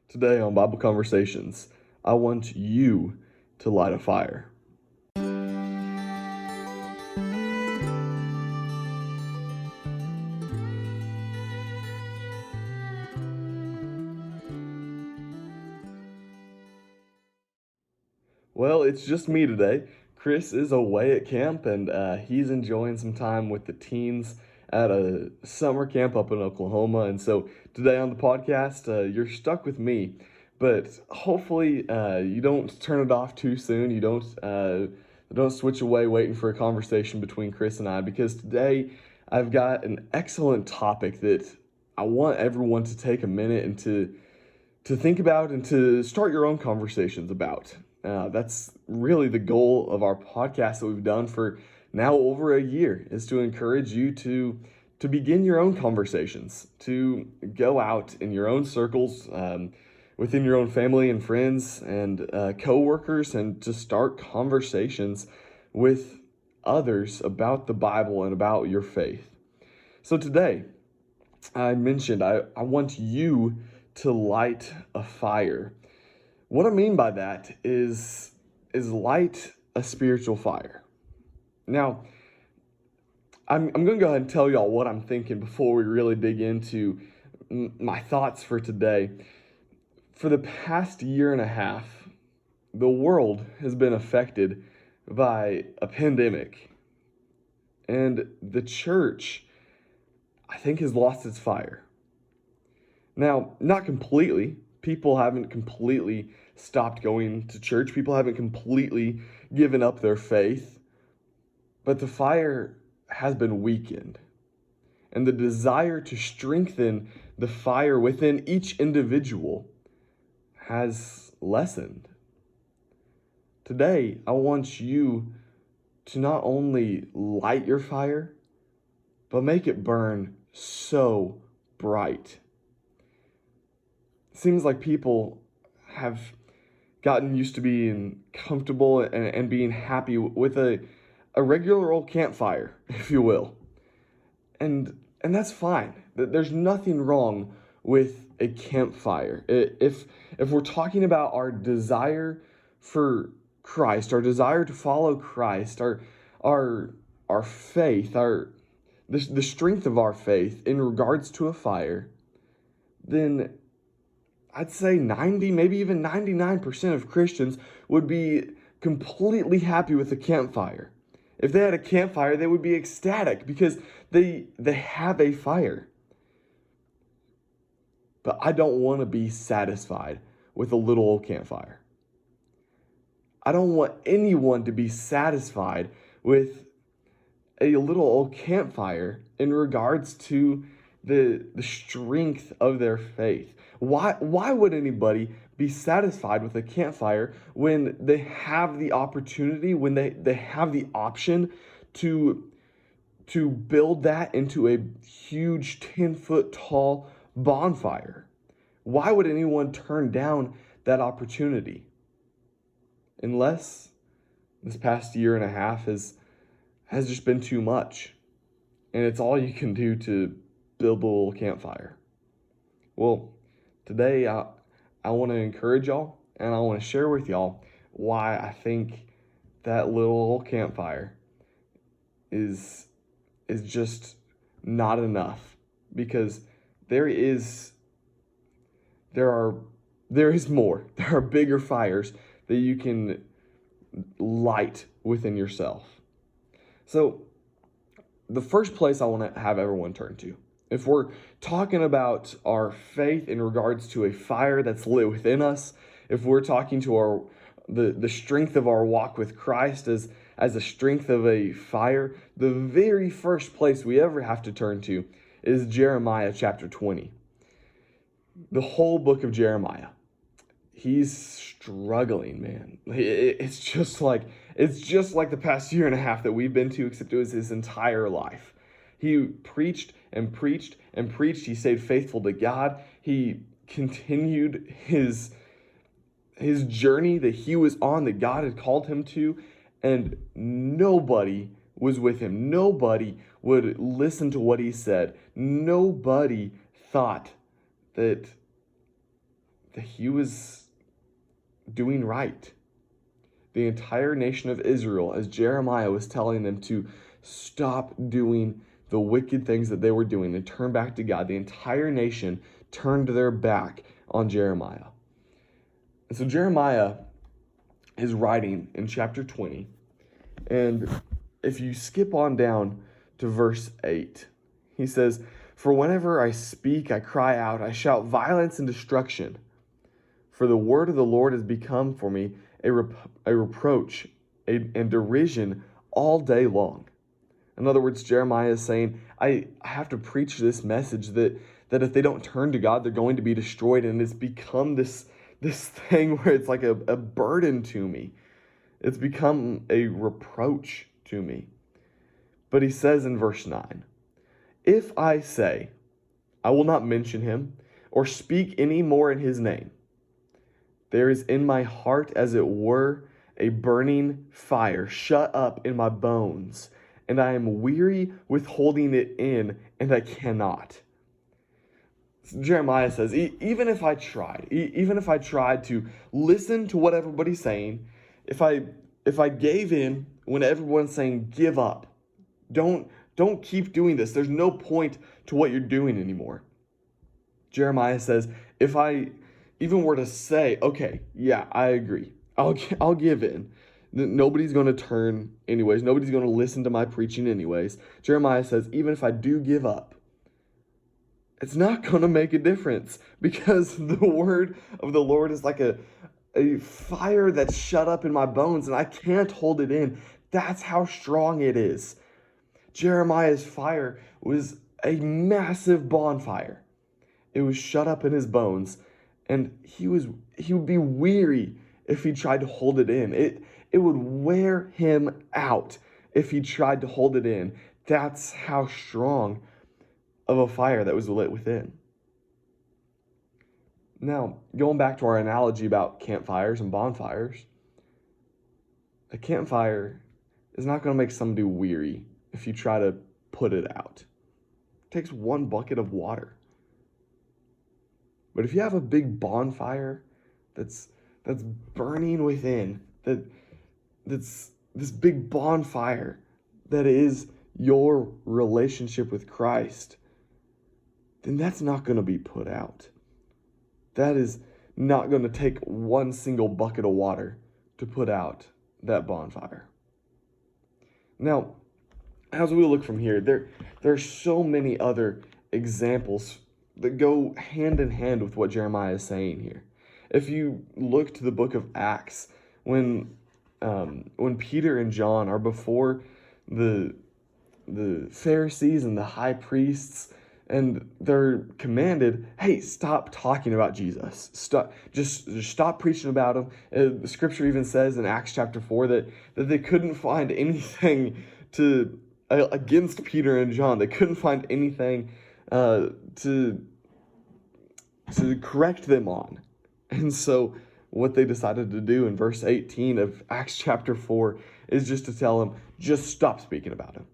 Today on Bible Conversations, I want you to light a fire. Well, it's just me today. Chris is away at camp and he's enjoying some time with the teens at a summer camp up in Oklahoma. And so today on the podcast, you're stuck with me. But hopefully, you don't turn it off too soon. You don't switch away waiting for a conversation between Chris and I, because today I've got an excellent topic that I want everyone to take a minute and to think about and to start your own conversations about. That's really the goal of our podcast that we've done for now over a year, is to encourage you to begin your own conversations, to go out in your own circles, within your own family and friends and coworkers, and to start conversations with others about the Bible and about your faith. So today, I mentioned I want you to light a fire. What I mean by that is light a spiritual fire. Now, I'm going to go ahead and tell y'all what I'm thinking before we really dig into my thoughts for today. For the past year and a half, the world has been affected by a pandemic. And the church, I think, has lost its fire. Now, not completely. People haven't completely stopped going to church. People haven't completely given up their faith. But the fire has been weakened. And the desire to strengthen the fire within each individual has lessened. Today, I want you to not only light your fire, but make it burn so bright. It seems like people have gotten used to being comfortable and being happy with a regular old campfire, if you will. And that's fine. There's nothing wrong with a campfire. If we're talking about our desire for Christ, our desire to follow Christ, our faith, the strength of our faith in regards to a fire, then I'd say 90, maybe even 99% of Christians would be completely happy with a campfire. If they had a campfire, they would be ecstatic because they have a fire. But I don't want to be satisfied with a little old campfire. I don't want anyone to be satisfied with a little old campfire in regards to the strength of their faith. Why would anybody be satisfied with a campfire when they have the opportunity, when they have the option to build that into a huge 10-foot tall bonfire? Why would anyone turn down that opportunity? Unless this past year and a half has just been too much, and it's all you can do to build a little campfire. Well, today I want to encourage y'all, and I want to share with y'all why I think that little old campfire is just not enough, because there is more. There are bigger fires that you can light within yourself. So the first place I want to have everyone turn to, if we're talking about our faith in regards to a fire that's lit within us, if we're talking to the strength of our walk with Christ as a strength of a fire, the very first place we ever have to turn to is Jeremiah chapter 20. The whole book of Jeremiah. He's struggling, man. It's just like the past year and a half that we've been to, except it was his entire life. He preached and preached and preached. He stayed faithful to God. He continued his journey that he was on, that God had called him to, and nobody was with him. Nobody would listen to what he said. Nobody thought that that he was doing right. The entire nation of Israel, as Jeremiah was telling them to stop doing the wicked things that they were doing and turn back to God, the entire nation turned their back on Jeremiah. And so Jeremiah is writing in chapter 20. And if you skip on down to verse 8, he says, "For whenever I speak, I cry out, I shout violence and destruction. For the word of the Lord has become for me a reproach and derision all day long." In other words, Jeremiah is saying, I have to preach this message that if they don't turn to God, they're going to be destroyed. And it's become this thing where it's like a burden to me. It's become a reproach to me. But he says in verse 9, "If I say, I will not mention him or speak any more in his name, there is in my heart, as it were, a burning fire shut up in my bones, and I am weary with holding it in, and I cannot." So Jeremiah says, even if I tried to listen to what everybody's saying, if I gave in when everyone's saying give up, don't keep doing this, there's no point to what you're doing anymore. Jeremiah says, if I even were to say, okay, yeah, I agree, I'll give in. Nobody's going to turn anyways. Nobody's going to listen to my preaching anyways. Jeremiah says, even if I do give up, it's not going to make a difference, because the word of the Lord is like a fire that's shut up in my bones, and I can't hold it in. That's how strong it is. Jeremiah's fire was a massive bonfire. It was shut up in his bones, and he would be weary if he tried to hold it in. It would wear him out if he tried to hold it in. That's how strong of a fire that was lit within. Now, going back to our analogy about campfires and bonfires, a campfire is not going to make somebody weary if you try to put it out. It takes one bucket of water. But if you have a big bonfire that's burning within, that's this big bonfire that is your relationship with Christ, then that's not going to be put out. That is not going to take one single bucket of water to put out that bonfire. Now, as we look from here, there are so many other examples that go hand in hand with what Jeremiah is saying here. If you look to the book of Acts, when Peter and John are before the Pharisees and the high priests, and they're commanded, hey, stop talking about Jesus. Just stop preaching about him. The scripture even says in Acts chapter 4 that they couldn't find anything against Peter and John. They couldn't find anything to correct them on. And so what they decided to do in verse 18 of Acts chapter 4 is just to tell them, just stop speaking about him.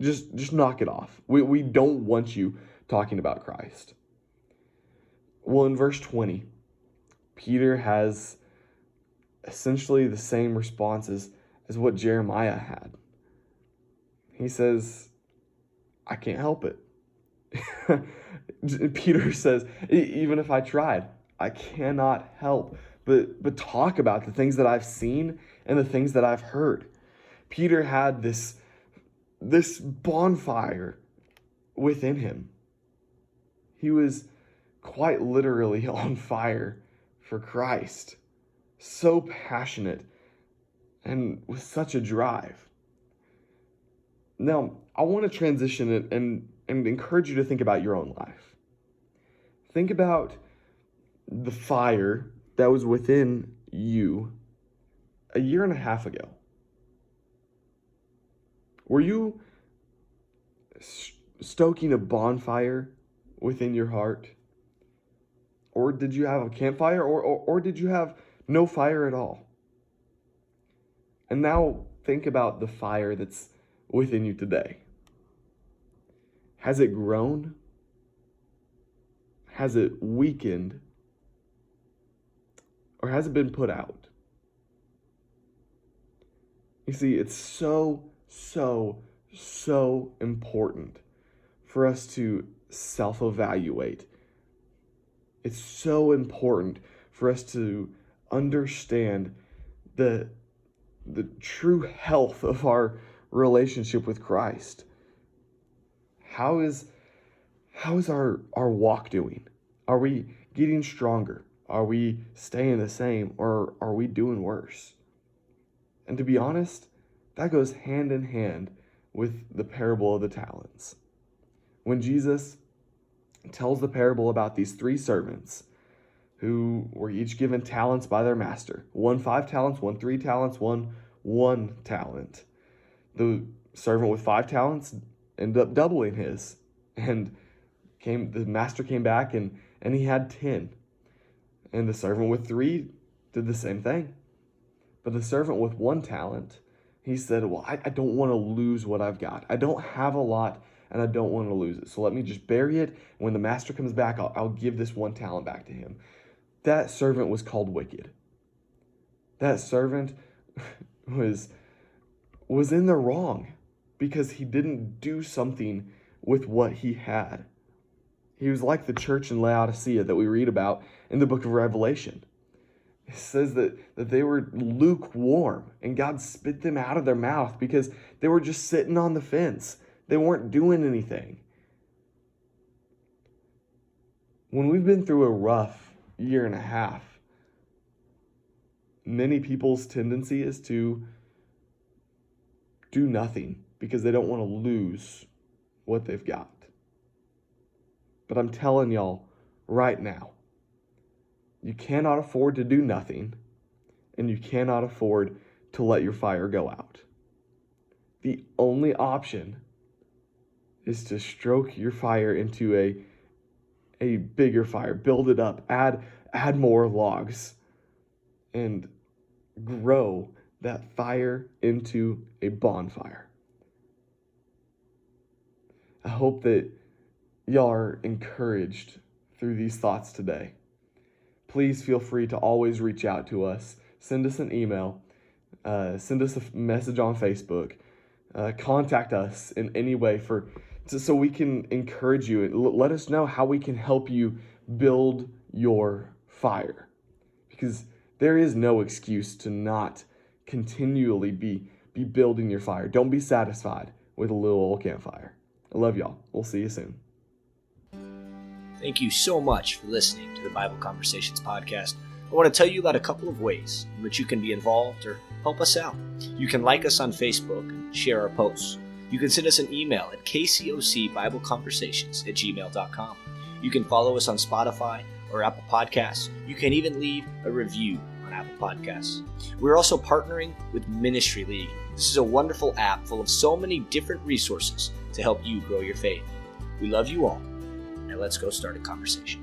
Just knock it off. We don't want you talking about Christ. Well, in verse 20, Peter has essentially the same responses as what Jeremiah had. He says, I can't help it. Peter says, even if I tried, I cannot help but talk about the things that I've seen and the things that I've heard. Peter had this bonfire within him. He was quite literally on fire for Christ. So passionate and with such a drive. Now, I want to transition it and encourage you to think about your own life. Think about the fire that was within you a year and a half ago. Were you stoking a bonfire within your heart? Or did you have a campfire? Or did you have no fire at all? And now think about the fire that's within you today. Has it grown? Has it weakened? or has it been put out? You see, it's so important for us to self-evaluate. It's so important for us to understand the true health of our relationship with Christ. How is our walk doing? Are we getting stronger? Are we staying the same, or are we doing worse? And to be honest, that goes hand in hand with the parable of the talents. When Jesus tells the parable about these 3 servants who were each given talents by their master, one 5 talents, one 3 talents, one 1 talent. The servant with 5 talents ended up doubling his, and the master came back and he had 10. And the servant with 3 did the same thing. But the servant with 1 talent, he said, well, I don't want to lose what I've got. I don't have a lot, and I don't want to lose it. So let me just bury it. When the master comes back, I'll give this 1 talent back to him. That servant was called wicked. That servant was in the wrong because he didn't do something with what he had. He was like the church in Laodicea that we read about in the book of Revelation. It says that they were lukewarm, and God spit them out of their mouth because they were just sitting on the fence. They weren't doing anything. When we've been through a rough year and a half, many people's tendency is to do nothing because they don't want to lose what they've got. But I'm telling y'all right now, you cannot afford to do nothing, and you cannot afford to let your fire go out. The only option is to stroke your fire into a bigger fire, build it up, add more logs, and grow that fire into a bonfire. I hope that y'all are encouraged through these thoughts today. Please feel free to always reach out to us. Send us an email. Send us a message on Facebook. Contact us in any way so we can encourage you. And let us know how we can help you build your fire. Because there is no excuse to not continually be building your fire. Don't be satisfied with a little old campfire. I love y'all. We'll see you soon. Thank you so much for listening to the Bible Conversations podcast. I want to tell you about a couple of ways in which you can be involved or help us out. You can like us on Facebook and share our posts. You can send us an email at kcocbibleconversations@gmail.com. You can follow us on Spotify or Apple Podcasts. You can even leave a review on Apple Podcasts. We're also partnering with Ministry League. This is a wonderful app full of so many different resources to help you grow your faith. We love you all. Now let's go start a conversation.